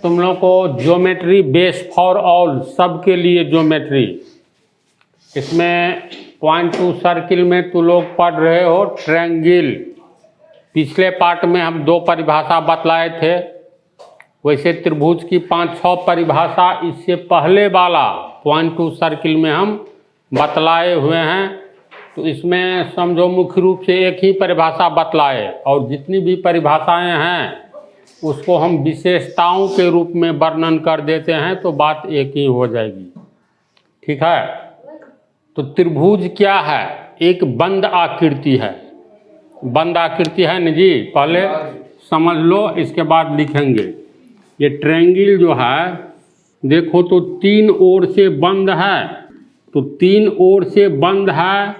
तुम लोग को ज्योमेट्री बेस फॉर ऑल, सबके लिए ज्योमेट्री। इसमें पॉइंट टू सर्किल में तुम लोग पढ़ रहे हो ट्रायंगल। पिछले पार्ट में हम 2 परिभाषा बतलाए थे, वैसे त्रिभुज की 5-6 परिभाषा इससे पहले वाला पॉइंट टू सर्किल में हम बतलाए हुए हैं। तो इसमें समझो मुख्य रूप से एक ही परिभाषा बतलाए, और जितनी भी परिभाषाएं हैं उसको हम विशेषताओं के रूप में वर्णन कर देते हैं, तो बात एक ही हो जाएगी। ठीक है। तो त्रिभुज क्या है? एक बंद आकृति है। बंद आकृति है ना जी, पहले समझ लो, इसके बाद लिखेंगे। ये ट्रायंगल जो है देखो तो 3 ओर से बंद है। तो 3 ओर से बंद है,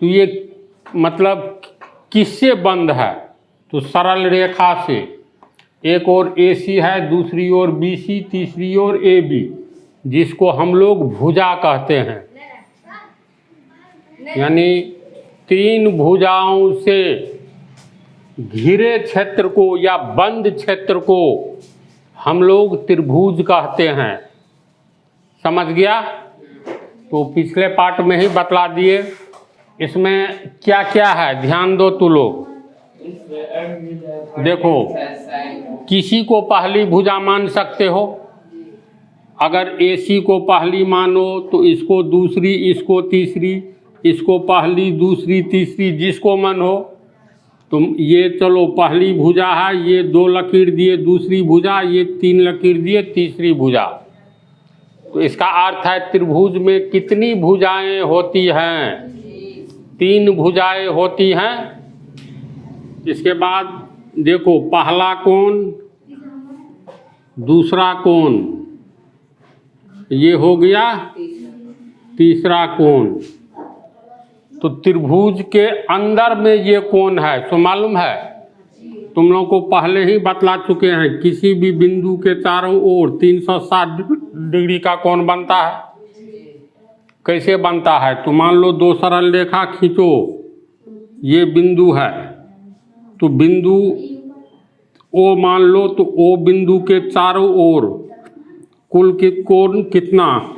तो ये मतलब किससे बंद है? तो सरल रेखा से। एक ओर AC है, दूसरी ओर BC, तीसरी ओर AB, जिसको हम लोग भुजा कहते हैं। यानी 3 भुजाओं से घिरे क्षेत्र को या बंद क्षेत्र को हम लोग त्रिभुज कहते हैं। समझ गया? तो पिछले पार्ट में ही बतला दिए। इसमें क्या क्या है ध्यान दो तू लोग। देखो, किसी को पहली भुजा मान सकते हो। अगर AC को पहली मानो तो इसको दूसरी, इसको तीसरी, इसको पहली, दूसरी, तीसरी, जिसको मन हो। तुम ये चलो पहली भुजा है, ये 2 लकीर दिए दूसरी भुजा, ये 3 लकीर दिए तीसरी भुजा। तो इसका अर्थ है त्रिभुज में कितनी भुजाएं होती हैं? 3 भुजाएं होती हैं। इसके बाद देखो, पहला कोण, दूसरा कोण, ये हो गया तीसरा कोण। तो त्रिभुज के अंदर में ये कोण है, तो मालूम है तुम लोगों को पहले ही बतला चुके हैं। किसी भी बिंदु के चारों ओर 360 डिग्री का कोण बनता है। कैसे बनता है? तो मान लो 2 सरल रेखा खींचो, ये बिंदु है, तो बिंदु O मान लो, तो O बिंदु के चारों ओर कुल के कोण कितना?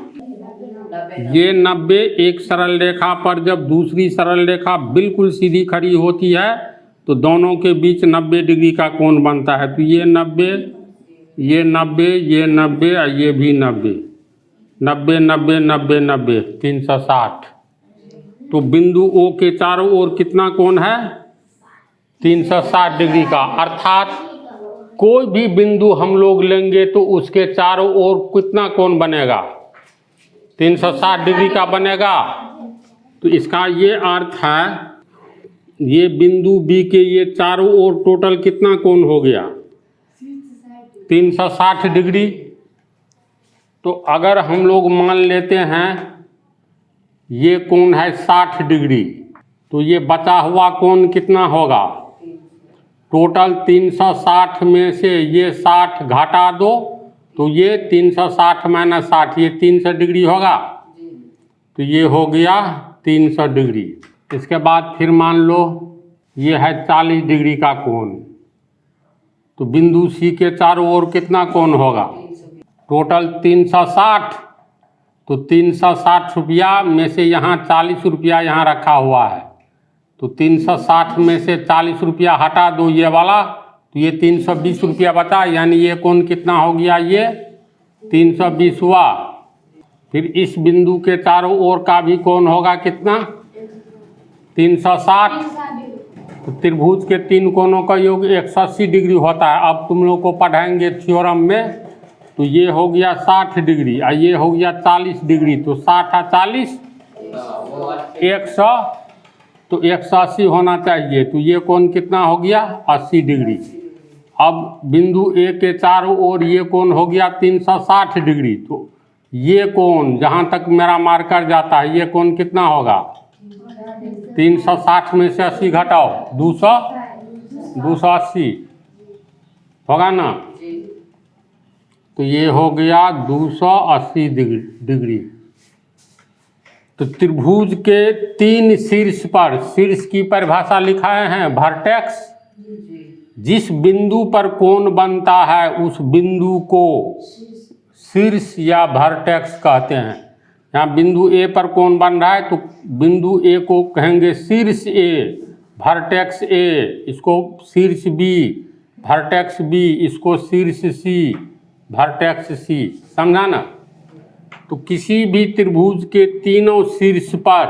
ये 90। एक सरल रेखा पर जब दूसरी सरल रेखा बिल्कुल सीधी खड़ी होती है तो दोनों के बीच 90 डिग्री का कोण बनता है। तो ये 90, ये 90, ये 90 और ये भी 90, 90, 90, 90, 90, 360। तो बिंदु O के चारों ओर कितना कोण है? 360 डिग्री का। अर्थात कोई भी बिंदु हम लोग लेंगे तो उसके चारों ओर कितना कोण बनेगा? 360 डिग्री का बनेगा। तो इसका ये अर्थ है, ये बिंदु B के ये चारों ओर टोटल कितना कोण हो गया? 360 डिग्री। तो अगर हम लोग मान लेते हैं ये कोण है 60 डिग्री, तो ये बचा हुआ कोण कितना होगा? टोटल 360 में से ये 60 घटा दो, तो ये 360 माइनस 60, ये 300 डिग्री होगा। तो ये हो गया 300 डिग्री। इसके बाद फिर मान लो ये है 40 डिग्री का कोण। तो बिंदु C के चारों ओर कितना कोण होगा? टोटल 360। तो 360 रुपया में से यहाँ 40 रुपया यहाँ रखा हुआ है, तो 360 में से 40 रुपया हटा दो ये वाला, तो ये 320 रुपया बचा। यानी ये कोण कितना हो गया? ये 320 हुआ। फिर इस बिंदु के चारों ओर का भी कोण होगा कितना? 360। तो त्रिभुज के 3 कोणों का योग 180 डिग्री होता है। अब तुम लोग को पढ़ाएंगे थ्योरम में। तो ये हो गया 60 डिग्री और ये हो गया 40 डिग्री। तो 60 और 40 100, तो 180 होना चाहिए। तो ये कोण कितना हो गया? 80 डिग्री। अब बिंदु A के चारों ओर ये कोण हो गया 360 डिग्री। तो ये कोण जहाँ तक मेरा मार्कर जाता है, ये कोण कितना होगा? 360 में से 80 घटाओ, 280 होगा ना? तो ये हो गया 280 डिग्री। तो त्रिभुज के 3 शीर्ष पर, शीर्ष की परिभाषा लिखाए हैं वर्टेक्स, जिस बिंदु पर कोण बनता है उस बिंदु को शीर्ष या वर्टेक्स कहते हैं। यहाँ बिंदु ए पर कोण बन रहा है तो बिंदु ए को कहेंगे शीर्ष ए, वर्टेक्स ए, इसको शीर्ष बी, वर्टेक्स बी, इसको शीर्ष सी, वर्टेक्स सी। समझा ना? तो किसी भी त्रिभुज के तीनों शीर्ष पर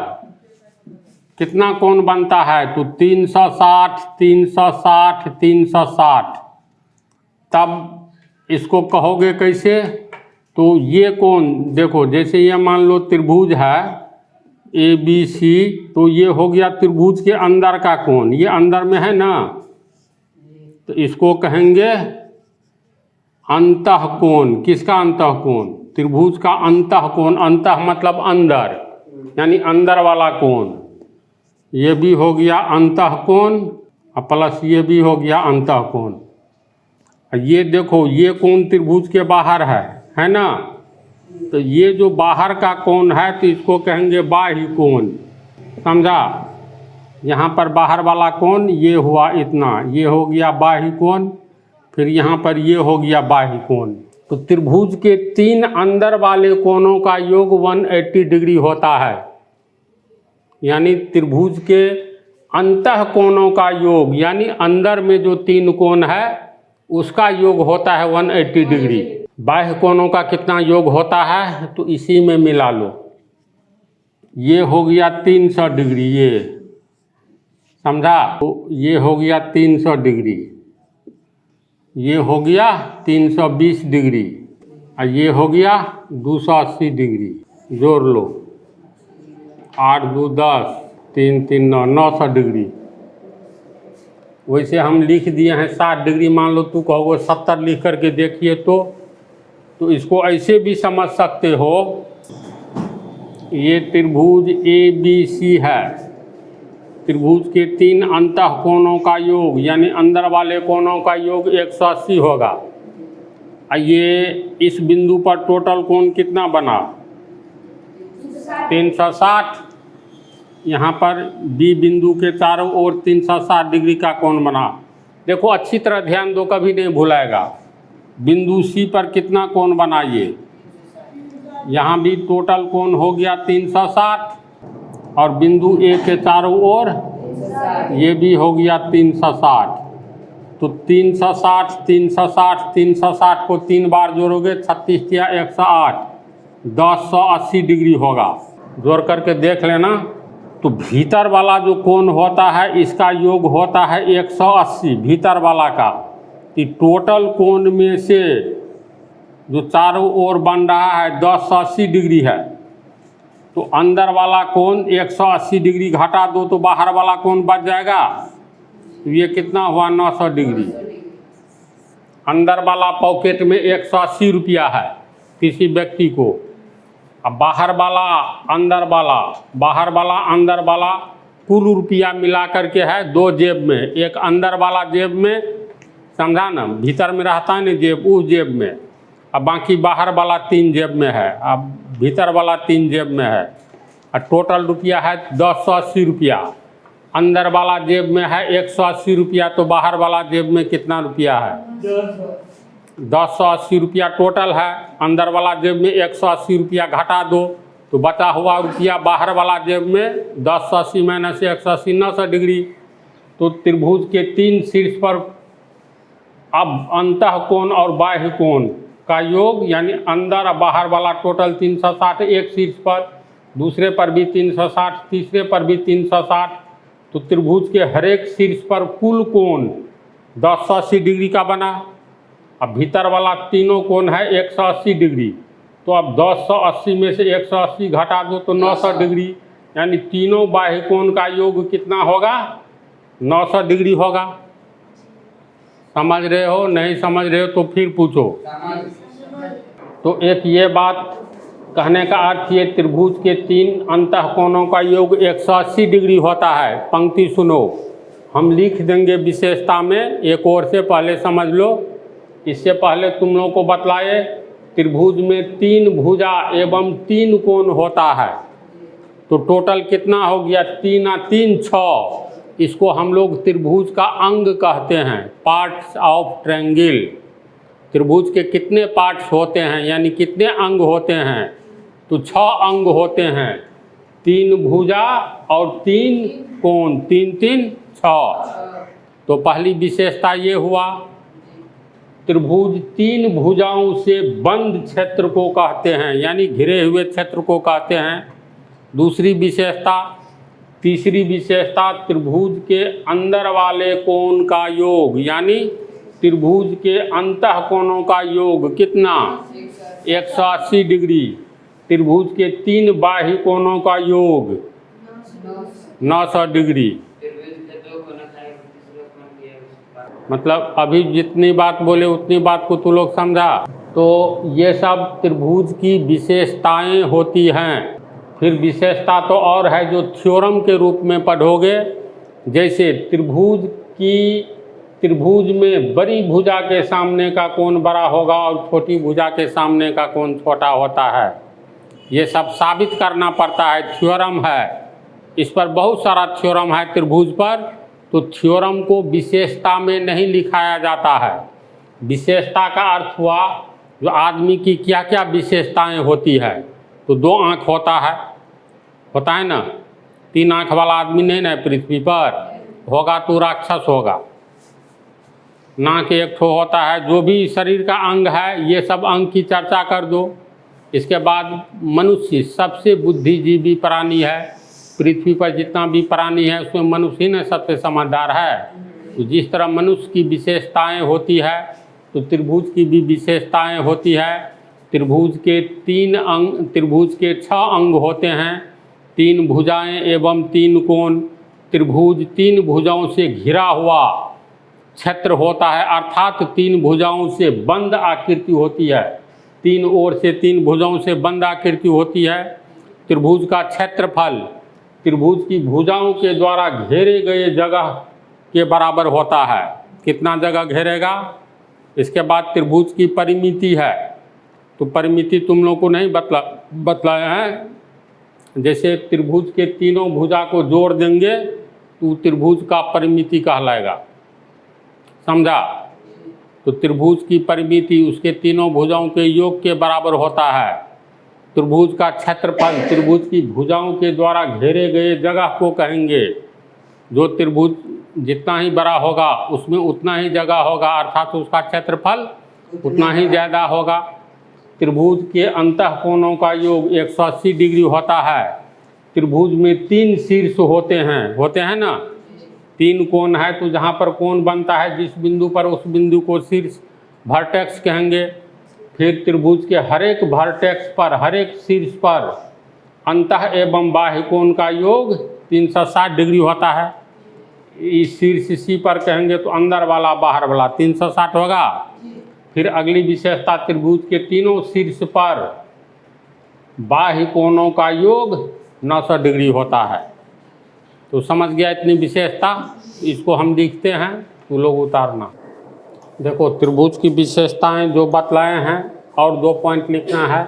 कितना कोण बनता है? तो 360, 360, 360। तब इसको कहोगे कैसे? तो ये कोण देखो, जैसे ये मान लो त्रिभुज है ए बी सी, तो ये हो गया त्रिभुज के अंदर का कोण, ये अंदर में है ना, तो इसको कहेंगे अंतःकोण। किसका अंतःकोण? त्रिभुज का अंतःकोण। अंतः मतलब अंदर, यानी अंदर वाला कोण। ये भी हो गया अंतःकोण और प्लस ये भी हो गया अंतःकोण। ये देखो, ये कोण त्रिभुज के बाहर है ना, तो ये जो बाहर का कोण है तो इसको कहेंगे बाह्य कोण। समझा? यहाँ पर बाहर वाला कोण ये हुआ इतना, ये हो गया बाह्य कोण, फिर यहाँ पर ये हो गया बाह्य कोण। तो त्रिभुज के तीन अंदर वाले कोणों का योग 180 डिग्री होता है, यानी त्रिभुज के अंतः कोणों का योग, यानी अंदर में जो तीन कोण है उसका योग होता है 180 डिग्री। बाह्य कोणों का कितना योग होता है तो इसी में मिला लो। ये हो गया 300 डिग्री, ये समझा? तो ये हो गया 300 डिग्री, ये हो गया 320 डिग्री और ये हो गया 280 डिग्री। जोड़ लो, 8 2 10, 3 3 9, 900 डिग्री। वैसे हम लिख दिए हैं 60 डिग्री, मान लो तू कहोगे 70 लिख करके देखिए तो इसको ऐसे भी समझ सकते हो। ये त्रिभुज ए बी सी है, त्रिभुज के तीन अंतः कोणों का योग यानी अंदर वाले कोणों का योग 180 होगा। ये इस बिंदु पर टोटल कोण कितना बना? 360। यहाँ पर बी बिंदु के चारों ओर 360 डिग्री का कोण बना। देखो अच्छी तरह ध्यान दो, कभी नहीं भुलाएगा। बिंदु सी पर कितना कोण बना? ये यहाँ भी टोटल कोण हो गया 360 और बिंदु ए के चारों ओर ये भी हो गया 360। तो 360 360 360 को 3 बार जोड़ोगे 36 या 108, 1080 डिग्री होगा। जोड़ करके देख लेना। तो भीतर वाला जो कोण होता है इसका योग होता है 180 भीतर वाला का। तो टोटल कोण में से जो चारों ओर बन रहा है 1080 डिग्री है, तो अंदर वाला कोण 180 डिग्री घटा दो तो बाहर वाला कोण बच जाएगा। तो ये कितना हुआ? 900 डिग्री। अंदर वाला पॉकेट में 180 रुपया है किसी व्यक्ति को, अब बाहर वाला अंदर वाला, बाहर वाला अंदर वाला कुल रुपया मिला करके है 2 जेब में। एक अंदर वाला जेब में, समझा ना, भीतर में रहता है ना जेब, उस जेब में, अब बाकी बाहर वाला 3 जेब में है, अब भीतर वाला 3 जेब में है। और टोटल रुपया है 1080 रुपया। अंदर वाला जेब में है 180 रुपया, तो बाहर वाला जेब में कितना रुपया है? 1080 रुपया टोटल है। अंदर वाला जेब में 180 रुपया घटा दो तो बचा हुआ रुपया बाहर वाला जेब में 1080 माइनस 180, 900 डिग्री। तो त्रिभुज के 3 शीर्ष पर अब अंतः कोण और बाह्य कोण का योग यानी अंदर और बाहर वाला टोटल 360, एक शीर्ष पर, दूसरे पर भी 360, तीसरे पर भी 360। तो त्रिभुज के हर एक शीर्ष पर कुल कोण 1080 डिग्री का बना। अब भीतर वाला तीनों कोण है 180 डिग्री, तो अब 1080 में से 180 घटा दो तो 900 डिग्री, यानी तीनों बाह्य कोण का योग कितना होगा? 900 डिग्री होगा। समझ रहे हो? नहीं समझ रहे हो तो फिर पूछो। तो एक ये बात कहने का अर्थ, ये त्रिभुज के 3 अंतः कोणों का योग 180 डिग्री होता है। पंक्ति सुनो, हम लिख देंगे विशेषता में, एक और से पहले समझ लो। इससे पहले तुम लोगों को बतलाए त्रिभुज में 3 भुजा एवं 3 कोण होता है। तो टोटल कितना हो गया? 3 और 3 6, इसको हम लोग त्रिभुज का अंग कहते हैं, पार्ट्स ऑफ ट्रायंगल। त्रिभुज के कितने पार्ट्स होते हैं, यानी कितने अंग होते हैं? तो 6 अंग होते हैं, 3 भुजा और 3 कोण, 3 3 6। तो पहली विशेषता ये हुआ, त्रिभुज 3 भुजाओं से बंद क्षेत्र को कहते हैं, यानी घिरे हुए क्षेत्र को कहते हैं। दूसरी विशेषता, तीसरी विशेषता, त्रिभुज के अंदर वाले कोण का योग, यानी त्रिभुज के अंतः कोणों का योग कितना? 180 डिग्री। त्रिभुज के 3 बाह्य कोणों का योग 900 डिग्री। मतलब अभी जितनी बात बोले उतनी बात को तू लोग समझा। तो ये सब त्रिभुज की विशेषताएं होती हैं। फिर विशेषता तो और है जो थ्योरम के रूप में पढ़ोगे, जैसे त्रिभुज में बड़ी भुजा के सामने का कोण बड़ा होगा और छोटी भुजा के सामने का कोण छोटा होता है। ये सब साबित करना पड़ता है, थ्योरम है। इस पर बहुत सारा थ्योरम है त्रिभुज पर। तो थ्योरम को विशेषता में नहीं लिखाया जाता है। विशेषता का अर्थ हुआ जो आदमी की क्या क्या विशेषताएं होती है। तो 2 आँख होता है ना, 3 आँख वाला आदमी नहीं ना पृथ्वी पर, होगा तो राक्षस होगा। नाक एक ठो होता है। जो भी शरीर का अंग है, ये सब अंग की चर्चा कर दो। इसके बाद मनुष्य सबसे बुद्धिजीवी प्राणी है। पृथ्वी पर जितना भी प्राणी है उसमें मनुष्य ही न सबसे समझदार है। तो जिस तरह मनुष्य की विशेषताएं होती है, तो त्रिभुज की भी विशेषताएं होती है। त्रिभुज के 6 अंग होते हैं, 3 भुजाएं एवं 3 कोण। त्रिभुज 3 भुजाओं से घिरा हुआ क्षेत्र होता है, अर्थात 3 भुजाओं से बंद आकृति होती है। 3 ओर से 3 भुजाओं से बंद आकृति होती है। त्रिभुज का क्षेत्रफल त्रिभुज की भुजाओं के द्वारा घेरे गए जगह के बराबर होता है। कितना जगह घेरेगा? इसके बाद त्रिभुज की परिमिति है। तो परिमिति तुम लोग को नहीं बतलाया है। जैसे त्रिभुज के तीनों भुजा को जोड़ देंगे तो त्रिभुज का परिमिति कहलाएगा, समझा? तो त्रिभुज की परिमिति उसके तीनों भुजाओं के योग के बराबर होता है। त्रिभुज का क्षेत्रफल त्रिभुज की भुजाओं के द्वारा घेरे गए जगह को कहेंगे। जो त्रिभुज जितना ही बड़ा होगा उसमें उतना ही जगह होगा, अर्थात उसका क्षेत्रफल उतना ही ज़्यादा होगा। त्रिभुज के अंतः कोणों का योग 180 डिग्री होता है। त्रिभुज में 3 शीर्ष होते हैं ना। 3 कोण है, तो जहाँ पर कोण बनता है जिस बिंदु पर, उस बिंदु को शीर्ष वर्टेक्स कहेंगे। फिर त्रिभुज के हर एक वर्टेक्स पर, हर एक शीर्ष पर अंतः एवं बाह्य कोण का योग 360 डिग्री होता है। इस शीर्ष सी पर कहेंगे तो अंदर वाला बाहर वाला 360 होगा। फिर अगली विशेषता, त्रिभुज के तीनों शीर्ष पर बाह्य कोणों का योग 900 डिग्री होता है। तो समझ गया इतनी विशेषता। इसको हम लिखते हैं, तो लोग उतारना। देखो त्रिभुज की विशेषताएं जो बतलाए हैं, और 2 पॉइंट लिखना है।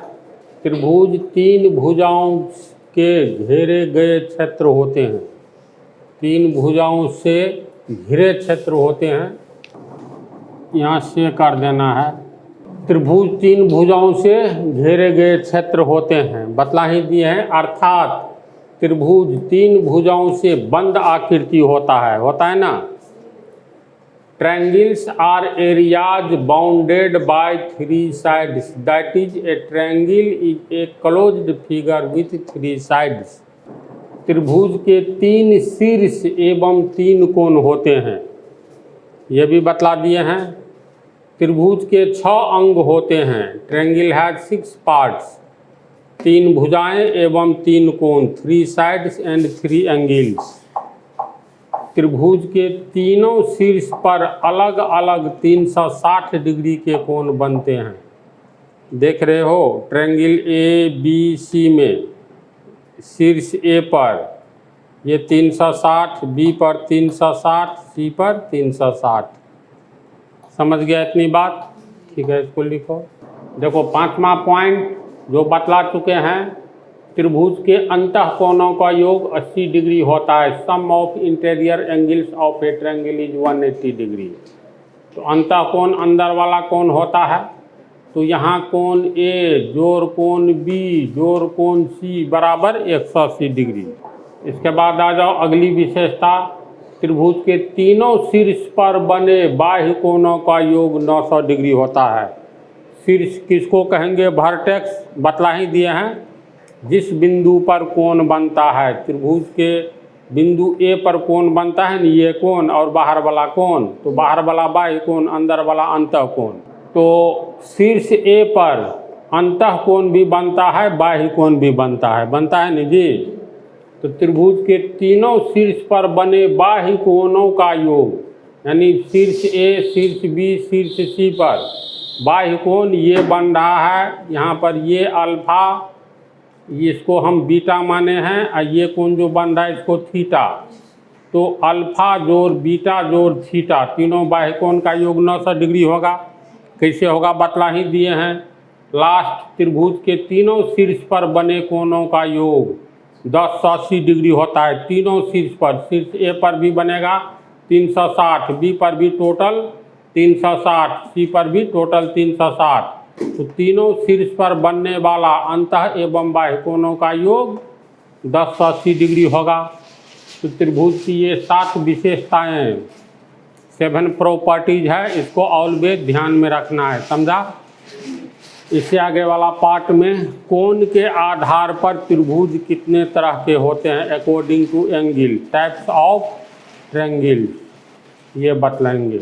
त्रिभुज 3 भुजाओं के घेरे गए क्षेत्र होते हैं। 3 भुजाओं से घिरे क्षेत्र होते हैं। यहाँ से कर देना है। त्रिभुज 3 भुजाओं से घेरे गए क्षेत्र होते हैं, बतला ही दिए हैं। अर्थात त्रिभुज 3 भुजाओं से बंद आकृति होता है ना। Triangles are areas bounded by 3 sides. That is, a triangle is a closed figure with 3 sides. त्रिभुज के 3 शीर्ष एवं 3 कोण होते हैं, ये भी बतला दिए हैं। त्रिभुज के 6 अंग होते हैं। ट्रायंगल हैज 6 पार्ट्स, 3 भुजाएं एवं 3 कोण, 3 साइड्स एंड 3 एंगल्स। त्रिभुज के तीनों शीर्ष पर अलग अलग 360 डिग्री के कोण बनते हैं। देख रहे हो, ट्रायंगल ABC में शीर्ष A पर ये 360, B पर 360, C पर 360। समझ गया इतनी बात? ठीक है, इसको लिखो। देखो 5वां पॉइंट जो बतला चुके हैं, त्रिभुज के अंतः कोणों का योग 80 डिग्री होता है। Sum of interior angles of a triangle is 180 degree. तो अंतः कोण अंदर वाला कोण होता है। तो यहाँ कोण ए जोड़ कोण बी जोड़ कोण सी बराबर 180 डिग्री। इसके बाद आ जाओ अगली विशेषता, त्रिभुज के तीनों शीर्ष पर बने बाह्य कोणों का योग 900 डिग्री होता है। शीर्ष किसको कहेंगे? वर्टेक्स बतला ही दिए हैं। जिस बिंदु पर कोण बनता है, त्रिभुज के बिंदु ए पर कोण बनता है ना, ये कोण और बाहर वाला कोण, तो बाहर वाला बाह्य कोण, अंदर वाला अंतः कोण। तो शीर्ष ए पर अंतः कोण भी बनता है, बाह्य कोण भी बनता है ना जी। तो त्रिभुज के तीनों शीर्ष पर बने बाह्य कोणों का योग, यानी शीर्ष ए, शीर्ष बी, शीर्ष सी पर बाह्य कोण ये बन रहा है। यहाँ पर ये अल्फा, इसको हम बीटा माने हैं, और ये कोण जो बन रहा है इसको थीटा। तो अल्फा जोड़ बीटा जोड़ थीटा, तीनों बाह्य कोण का योग 900 डिग्री होगा। कैसे होगा बतला ही दिए हैं। लास्ट, त्रिभुज के तीनों शीर्ष पर बने कोणों का योग 1080 डिग्री होता है। तीनों शीर्ष पर, शीर्ष ए पर भी बनेगा 360, बी पर भी टोटल 360, सी पर भी टोटल 360। तो तीनों शीर्ष पर बनने वाला अंतः एवं बाह्य कोणों का योग 1080 डिग्री होगा। तो त्रिभुज की ये 7 विशेषताएं, 7 प्रॉपर्टीज है, इसको ऑलवेज ध्यान में रखना है, समझा। इससे आगे वाला पार्ट में कोण के आधार पर त्रिभुज कितने तरह के होते हैं according to angle, types of triangle, ये बतलाएंगे।